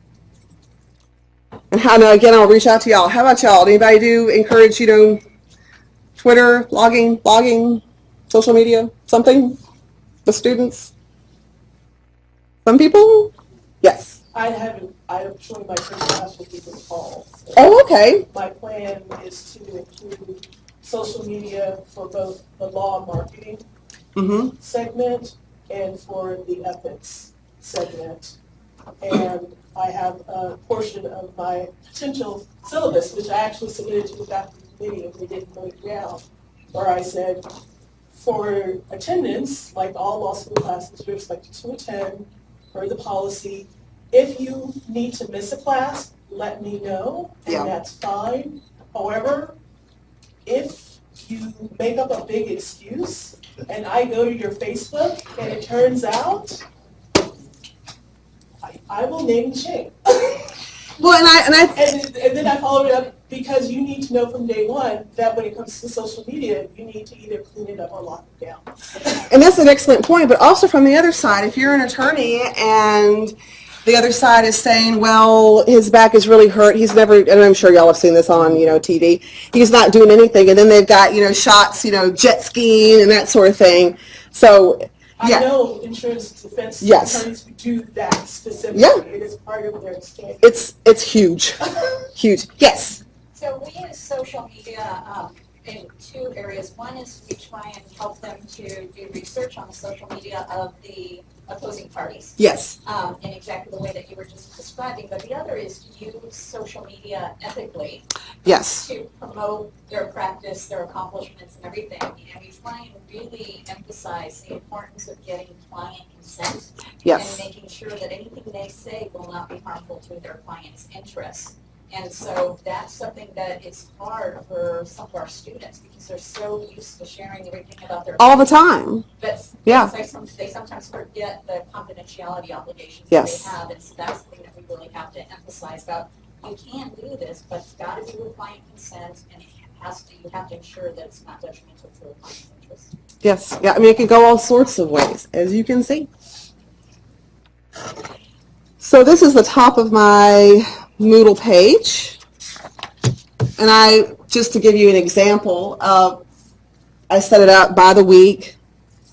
Speaker 1: And how, now again, I'll reach out to y'all. How about y'all? Anybody do encourage, Twitter, blogging, social media, something? The students? Some people? Yes.
Speaker 6: I joined my first class with you this fall. So
Speaker 1: Oh, okay.
Speaker 6: my plan is to include social media for both the law marketing
Speaker 1: Mm-hmm.
Speaker 6: segment and for the ethics segment. And I have a portion of my potential syllabus, which I actually submitted to the faculty committee and they didn't vote it down, where I said, for attendance, like all law school classes, you're expected to attend per the policy. If you need to miss a class, let me know, and
Speaker 1: Yeah.
Speaker 6: that's fine. However, if you make up a big excuse and I go to your Facebook and it turns out, I will name and shame.
Speaker 1: Well,
Speaker 6: And then I followed it up because you need to know from day one that when it comes to social media, you need to either clean it up or lock it down.
Speaker 1: and that's an excellent point, but also from the other side, if you're an attorney and the other side is saying, well, his back is really hurt, he's never, and I'm sure y'all have seen this on, TV, he's not doing anything, and then they've got, shots, jet skiing and that sort of thing. So, yeah.
Speaker 6: I know insurance defense
Speaker 1: Yes.
Speaker 6: attorneys who do that specifically.
Speaker 1: Yeah.
Speaker 6: It is part of their exchange.
Speaker 1: It's huge, huge. Yes.
Speaker 8: So we use social media in two areas. One is we try and help them to do research on the social media of the opposing parties
Speaker 1: Yes.
Speaker 8: in exactly the way that you were just describing. But the other is to use social media ethically
Speaker 1: Yes.
Speaker 8: to promote their practice, their accomplishments and everything. And we try and really emphasize the importance of getting client consent
Speaker 1: Yes.
Speaker 8: and making sure that anything they say will not be harmful to their client's interests. And so that's something that is hard for some of our students because they're so used to sharing everything about their
Speaker 1: All the time.
Speaker 8: But
Speaker 1: Yeah.
Speaker 8: they sometimes forget the confidentiality obligations
Speaker 1: Yes.
Speaker 8: that they have, and so that's something that we really have to emphasize about. You can do this, but it's got to be with client consent, and you have to ensure that it's not detrimental to the client's interests.
Speaker 1: Yes. Yeah. I mean, it can go all sorts of ways, as you can see. So this is the top of my Moodle page, and just to give you an example of, I set it up by the week,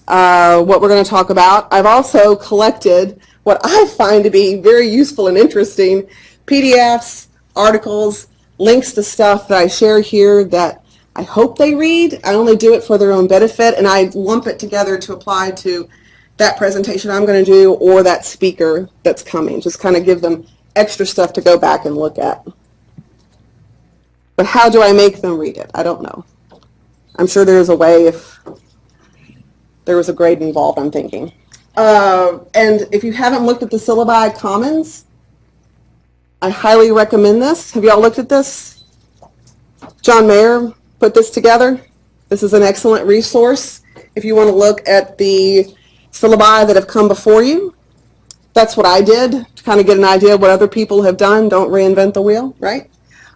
Speaker 1: what we're going to talk about. I've also collected what I find to be very useful and interesting, PDFs, articles, links to stuff that I share here that I hope they read. I only do it for their own benefit, and I lump it together to apply to that presentation I'm going to do or that speaker that's coming. Just kind of give them extra stuff to go back and look at. But how do I make them read it? I don't know. I'm sure there's a way if there was a grade involved, I'm thinking. And if you haven't looked at the Syllabi Commons, I highly recommend this. Have you all looked at this? John Mayer put this together. This is an excellent resource if you want to look at the syllabi that have come before you. That's what I did to kind of get an idea of what other people have done. Don't reinvent the wheel, right?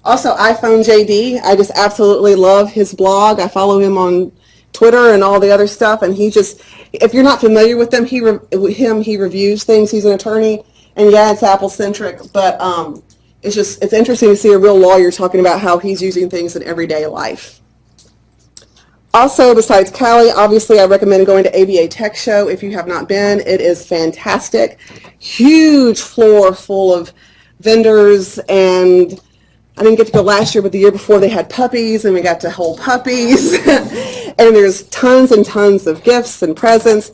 Speaker 1: Also, iPhone JD, I just absolutely love his blog. I follow him on Twitter and all the other stuff, and he just, if you're not familiar with him, he reviews things. He's an attorney, and yeah, it's Apple-centric, but it's interesting to see a real lawyer talking about how he's using things in everyday life. Also, besides Cali, obviously I recommend going to ABA Tech Show if you have not been. It is fantastic. Huge floor full of vendors, and I didn't get to go last year, but the year before they had puppies, and we got to hold puppies. And there's tons and tons of gifts and presents,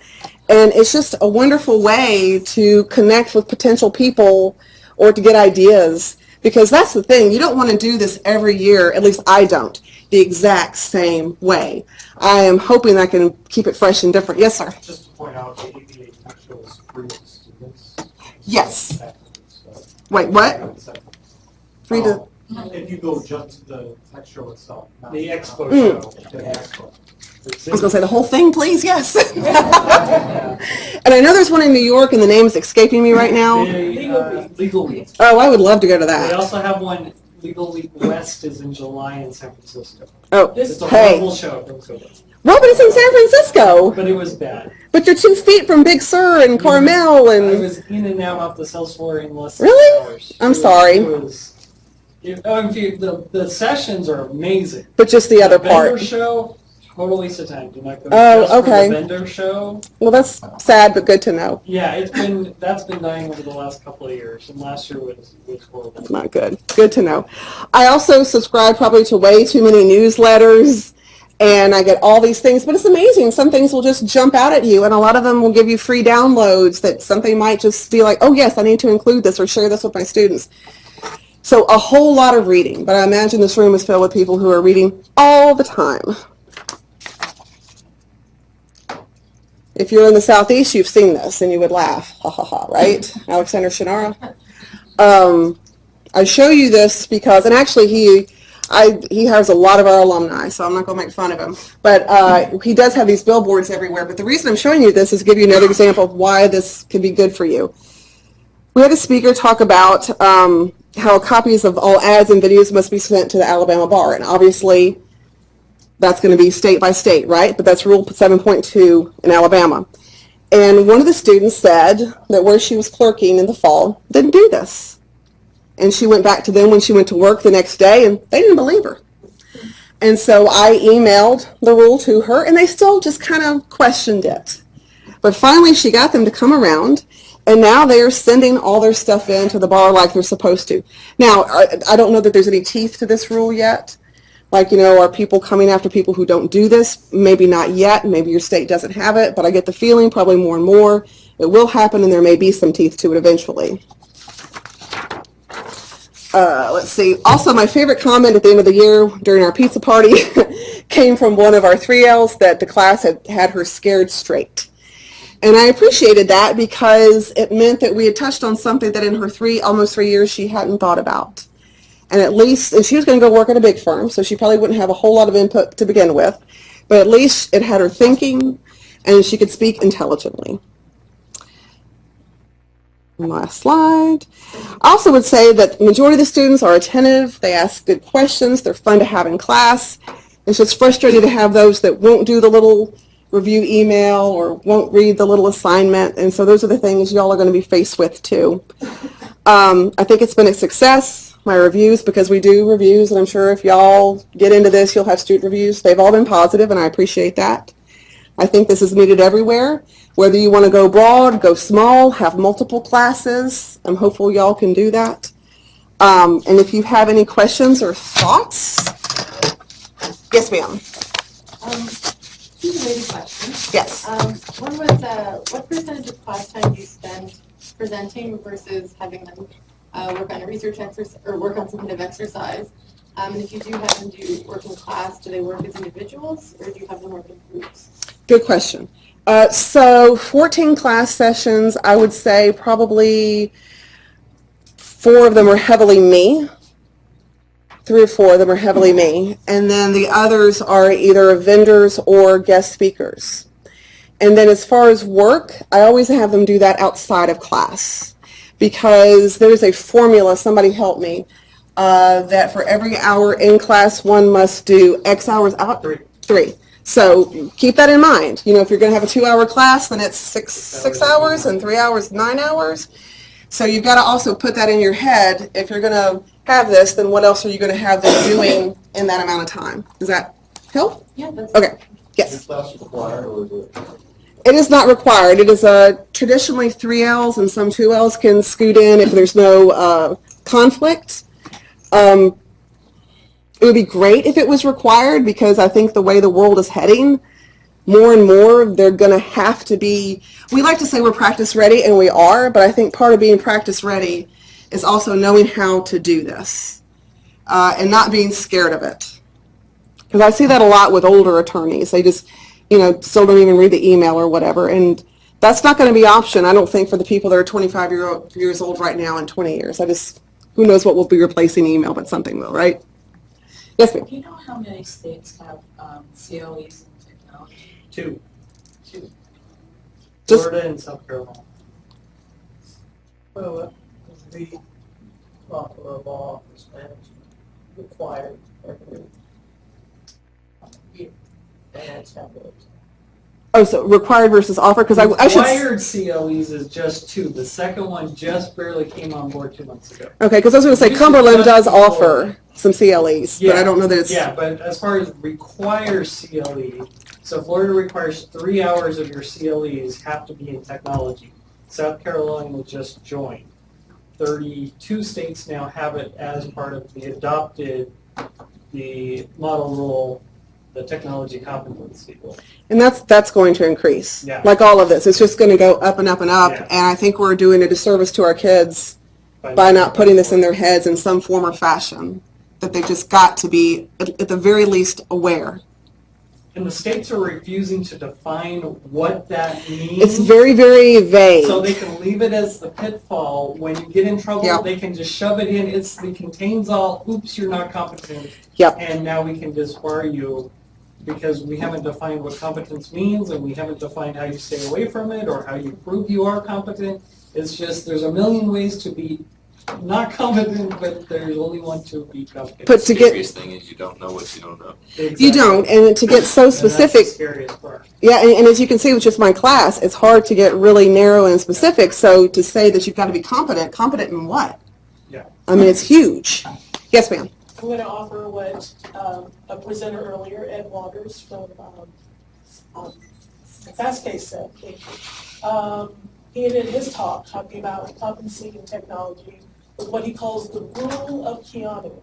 Speaker 1: and it's just a wonderful way to connect with potential people or to get ideas, because that's the thing. You don't want to do this every year, at least I don't, the exact same way. I am hoping I can keep it fresh and different. Yes, sir?
Speaker 3: Just to point out, the ABA Tech Show is free to students.
Speaker 1: Yes.
Speaker 3: So,
Speaker 1: Wait, what? Free to
Speaker 3: If you go just to the tech show itself. not-
Speaker 4: The expo
Speaker 1: Mm.
Speaker 4: show.
Speaker 3: To the expo.
Speaker 1: I was gonna say the whole thing, please, yes.
Speaker 4: Yeah.
Speaker 1: And I know there's one in New York, and the name is escaping me right now.
Speaker 4: Legal Week.
Speaker 1: Oh, I would love to go to
Speaker 4: They
Speaker 1: that.
Speaker 4: also have one, Legal Week West is in July in San Francisco.
Speaker 1: Oh,
Speaker 4: It's a
Speaker 1: hey,
Speaker 4: horrible show, don't go there.
Speaker 1: well, but it's in San Francisco.
Speaker 4: But it was bad.
Speaker 1: But you're 2 feet from Big Sur and Carmel,
Speaker 4: I
Speaker 1: and
Speaker 4: was in and out off the sales floor in less than
Speaker 1: Really?
Speaker 4: 2 hours.
Speaker 1: I'm sorry.
Speaker 4: The sessions are amazing.
Speaker 1: but just the other
Speaker 4: Vendor
Speaker 1: part.
Speaker 4: show, total waste of time. Do not go
Speaker 1: Oh,
Speaker 4: just for
Speaker 1: okay.
Speaker 4: the vendor show.
Speaker 1: Well, that's sad, but good to know.
Speaker 4: Yeah, that's been dying over the last couple of years, and last year was horrible.
Speaker 1: Not good. Good to know. I also subscribe probably to way too many newsletters, and I get all these things, but it's amazing. Some things will just jump out at you, and a lot of them will give you free downloads that something might just be like, oh yes, I need to include this or share this with my students. So a whole lot of reading, but I imagine this room is filled with people who are reading all the time. If you're in the Southeast, you've seen this, and you would laugh, ha ha ha, right? Alexander Shannara. I show you this because, and actually he hires a lot of our alumni, so I'm not going to make fun of him. But he does have these billboards everywhere. But the reason I'm showing you this is to give you another example of why this can be good for you. We had a speaker talk about how copies of all ads and videos must be sent to the Alabama bar, and obviously that's going to be state by state, right? But that's Rule 7.2 in Alabama. And one of the students said that where she was clerking in the fall didn't do this. And she went back to them when she went to work the next day, and they didn't believe her. And so I emailed the rule to her, and they still just kind of questioned it. But finally, she got them to come around, and now they are sending all their stuff into the bar like they're supposed to. Now, I don't know that there's any teeth to this rule yet. Like, are people coming after people who don't do this? Maybe not yet. Maybe your state doesn't have it, but I get the feeling probably more and more it will happen, and there may be some teeth to it eventually. Let's see. Also, my favorite comment at the end of the year during our pizza party came from one of our 3Ls that the class had her scared straight. And I appreciated that because it meant that we had touched on something that in her almost 3 years she hadn't thought about. And at least, and she was going to go work at a big firm, so she probably wouldn't have a whole lot of input to begin with, but at least it had her thinking and she could speak intelligently. Last slide. I also would say that the majority of the students are attentive, they ask good questions, they're fun to have in class. It's just frustrating to have those that won't do the little review email or won't read the little assignment, and so those are the things y'all are going to be faced with too. I think it's been a success, my reviews, because we do reviews, and I'm sure if y'all get into this, you'll have student reviews. They've all been positive, and I appreciate that. I think this is needed everywhere. Whether you want to go broad, go small, have multiple classes, I'm hopeful y'all can do that. And if you have any questions or thoughts, yes, ma'am.
Speaker 9: Two related questions.
Speaker 1: Yes.
Speaker 9: One was, what percentage of class time do you spend presenting versus having them work on a research exercise or work on some kind of exercise? And if you do have them do work in class, do they work as individuals or do you have them work in groups?
Speaker 1: Good question. So 14 class sessions, I would say probably 4 of them are heavily me. 3 or 4 of them are heavily me. And then the others are either vendors or guest speakers. And then as far as work, I always have them do that outside of class because there's a formula, somebody help me, that for every hour in class, one must do X hours out. 3. So keep that in mind. If you're going to have a 2-hour class, then it's 6 hours, and 3 hours, 9 hours. So you've got to also put that in your head. If you're going to have this, then what else are you going to have them doing in that amount of time? Does that help?
Speaker 9: Yeah, that's
Speaker 1: Okay. Yes.
Speaker 10: Is class required or is it?
Speaker 1: It is not required. It is traditionally 3Ls, and some 2Ls can scoot in if there's no conflict. It would be great if it was required because I think the way the world is heading, more and more they're going to have to be, we like to say we're practice ready, and we are, but I think part of being practice ready is also knowing how to do this and not being scared of it. Because I see that a lot with older attorneys. They just, still don't even read the email or whatever, and that's not going to be an option, I don't think, for the people that are 25 years old right now in 20 years. who knows what will be replacing email, but something will, right? Yes, ma'am.
Speaker 11: Do you know how many states have COEs in technology?
Speaker 4: Two.
Speaker 1: Just-
Speaker 4: Florida and South Carolina.
Speaker 6: Well, the law office management required every year. That's how it is.
Speaker 1: Oh, so required versus offer, because I should.
Speaker 4: Required COEs is just two. The second one just barely came on board 2 months ago.
Speaker 1: Okay, because I was going to say
Speaker 4: We should
Speaker 1: Cumberland
Speaker 4: just
Speaker 1: does
Speaker 4: go
Speaker 1: offer some CLEs, but I don't know that it's.
Speaker 4: Yeah, but as far as require CLE, so Florida requires 3 hours of your CLEs have to be in technology. South Carolina just joined. 32 states now have it as part of the adopted, the model rule, the technology competency rule.
Speaker 1: And that's going to increase.
Speaker 4: Yeah.
Speaker 1: Like all of this, it's just going to go up and up and up.
Speaker 4: Yeah.
Speaker 1: And I think we're doing a disservice to our kids by not putting this in their heads in some form or fashion. That they've just got to be, at the very least, aware.
Speaker 4: And the states are refusing to define what that means.
Speaker 1: It's very, very vague.
Speaker 4: So they can leave it as the pitfall. When you get in trouble,
Speaker 1: Yep.
Speaker 4: they can just shove it in. It contains all, oops, you're not competent.
Speaker 1: Yep.
Speaker 4: And now we can disbar you because we haven't defined what competence means and we haven't defined how you stay away from it or how you prove you are competent. It's just, there's a million ways to be not competent, but there's only one to be competent.
Speaker 1: But to
Speaker 2: The
Speaker 1: get,
Speaker 2: scariest thing is you don't know what you don't know.
Speaker 1: you don't, and to get so
Speaker 4: And that's the
Speaker 1: specific,
Speaker 4: scariest part.
Speaker 1: yeah, and as you can see with just my class, it's hard to get really narrow and specific. So to say that you've got to be competent in what?
Speaker 4: Yeah.
Speaker 1: I mean, it's huge. Yes, ma'am.
Speaker 6: I'm going to offer what a presenter earlier, Ed Waters from Fast Case said. He ended his talk talking about competency in technology with what he calls the rule of Keanu.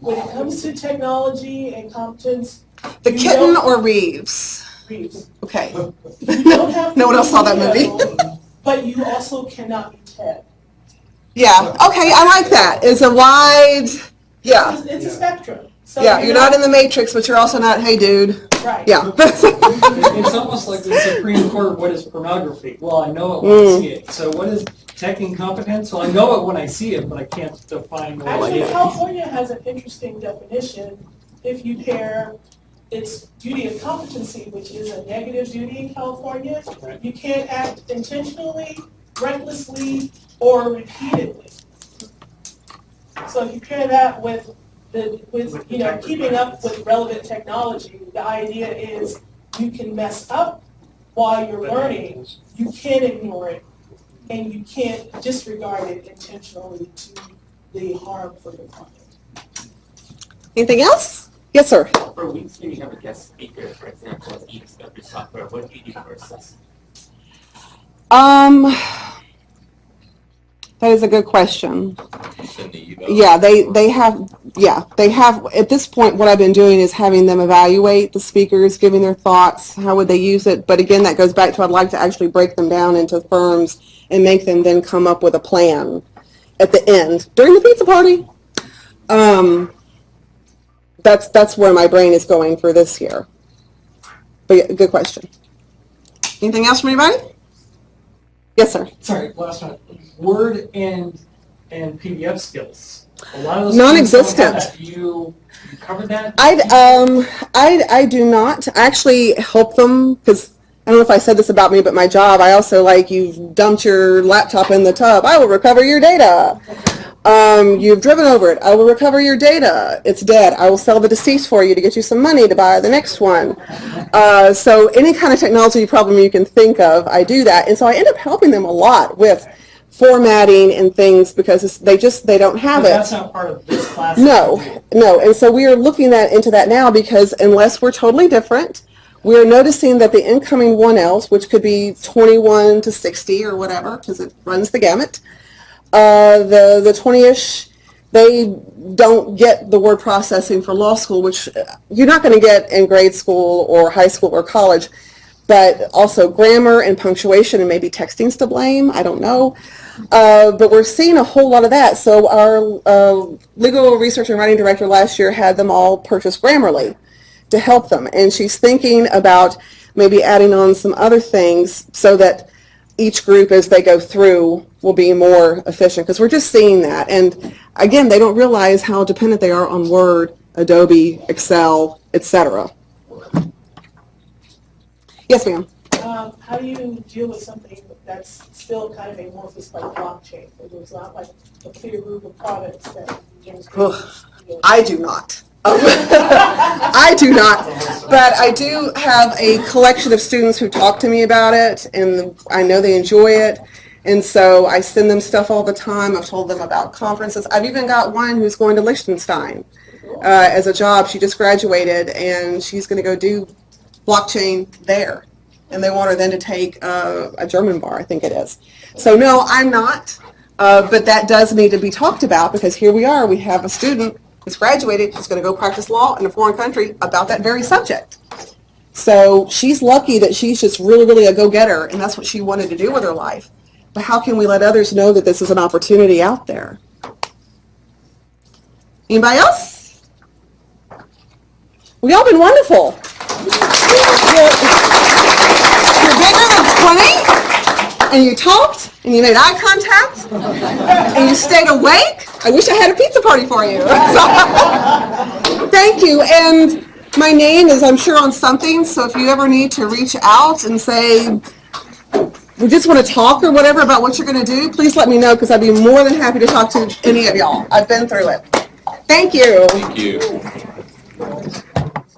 Speaker 6: When it comes to technology and competence,
Speaker 1: The
Speaker 6: you
Speaker 1: Kitten
Speaker 6: don't-
Speaker 1: or Reeves?
Speaker 6: Reeves.
Speaker 1: Okay.
Speaker 6: You don't have
Speaker 1: No one
Speaker 6: to
Speaker 1: else saw that
Speaker 6: be
Speaker 1: movie.
Speaker 6: Neo, but you also cannot be Ted.
Speaker 1: Yeah. Okay, I like that. It's a wide, yeah.
Speaker 6: It's a spectrum. So
Speaker 1: Yeah, you're not in the Matrix, but you're also not, hey, dude.
Speaker 6: Right.
Speaker 1: Yeah.
Speaker 4: It's almost like the Supreme Court, what is pornography? Well, I know it when I see it. So what is tech incompetence? Well, I know it when I see it, but I can't define what
Speaker 6: Actually,
Speaker 4: it is.
Speaker 6: California has an interesting definition. If you pair its duty of competency, which is a negative duty in California,
Speaker 4: Right.
Speaker 6: you can't act intentionally, recklessly, or repeatedly. So if you pair that with keeping up with relevant technology, the idea is you can mess up while you're learning, you can't ignore it, and you can't disregard it intentionally to the harm for your client.
Speaker 1: Anything else? Yes, sir.
Speaker 12: For weeks when you have a guest speaker, for example, as e-discovery software, what do you do versus?
Speaker 1: That is a good question.
Speaker 2: Send the email.
Speaker 1: Yeah, they have, at this point, what I've been doing is having them evaluate the speakers, giving their thoughts, how would they use it, but again, that goes back to I'd like to actually break them down into firms and make them then come up with a plan at the end, during the pizza party. That's where my brain is going for this year. But yeah, good question. Anything else from anybody? Yes, sir.
Speaker 4: Sorry, last one. Word and PDF skills. A lot of those
Speaker 1: Non-existent.
Speaker 4: students don't have that. You covered that?
Speaker 1: I do not. I actually help them because I don't know if I said this about me, but my job, I also like you've dumped your laptop in the tub. I will recover your data. You've driven over it. I will recover your data. It's dead. I will sell the deceased for you to get you some money to buy the next one. So any kind of technology problem you can think of, I do that. And so I end up helping them a lot with formatting and things because they don't have
Speaker 4: But
Speaker 1: it.
Speaker 4: that's not part of this class.
Speaker 1: No. And so we are looking into that now because unless we're totally different, we're noticing that the incoming 1Ls, which could be 21 to 60 or whatever, because it runs the gamut, the 20-ish, they don't get the word processing for law school, which you're not going to get in grade school or high school or college, but also grammar and punctuation and maybe texting's to blame. I don't know. But we're seeing a whole lot of that. So our legal research and writing director last year had them all purchase Grammarly to help them. And she's thinking about maybe adding on some other things so that each group as they go through will be more efficient, because we're just seeing that. And again, they don't realize how dependent they are on Word, Adobe, Excel, etc. Yes, ma'am.
Speaker 6: How do you deal with something that's still kind of amorphous like blockchain, where there's not like a clear group of products that
Speaker 1: I do not. I do not, but I do have a collection of students who talk to me about it, and I know they enjoy it, and so I send them stuff all the time. I've told them about conferences. I've even got one who's going to Liechtenstein as a job. She just graduated, and she's going to go do blockchain there, and they want her then to take a German bar, I think it is. So no, I'm not, but that does need to be talked about, because here we are, we have a student who's graduated, who's going to go practice law in a foreign country about that very subject. So she's lucky that she's just really, really a go-getter, and that's what she wanted to do with her life. But how can we let others know that this is an opportunity out there? Anybody else? We all been wonderful. You're bigger than 20, and you talked, and you made eye contact, and you stayed awake. I wish I had a pizza party for you. Thank you. And my name is, I'm sure, on something, so if you ever need to reach out and say, we just want to talk or whatever about what you're going to do, please let me know, because I'd be more than happy to talk to any of y'all. I've been through it. Thank you.
Speaker 2: Thank you.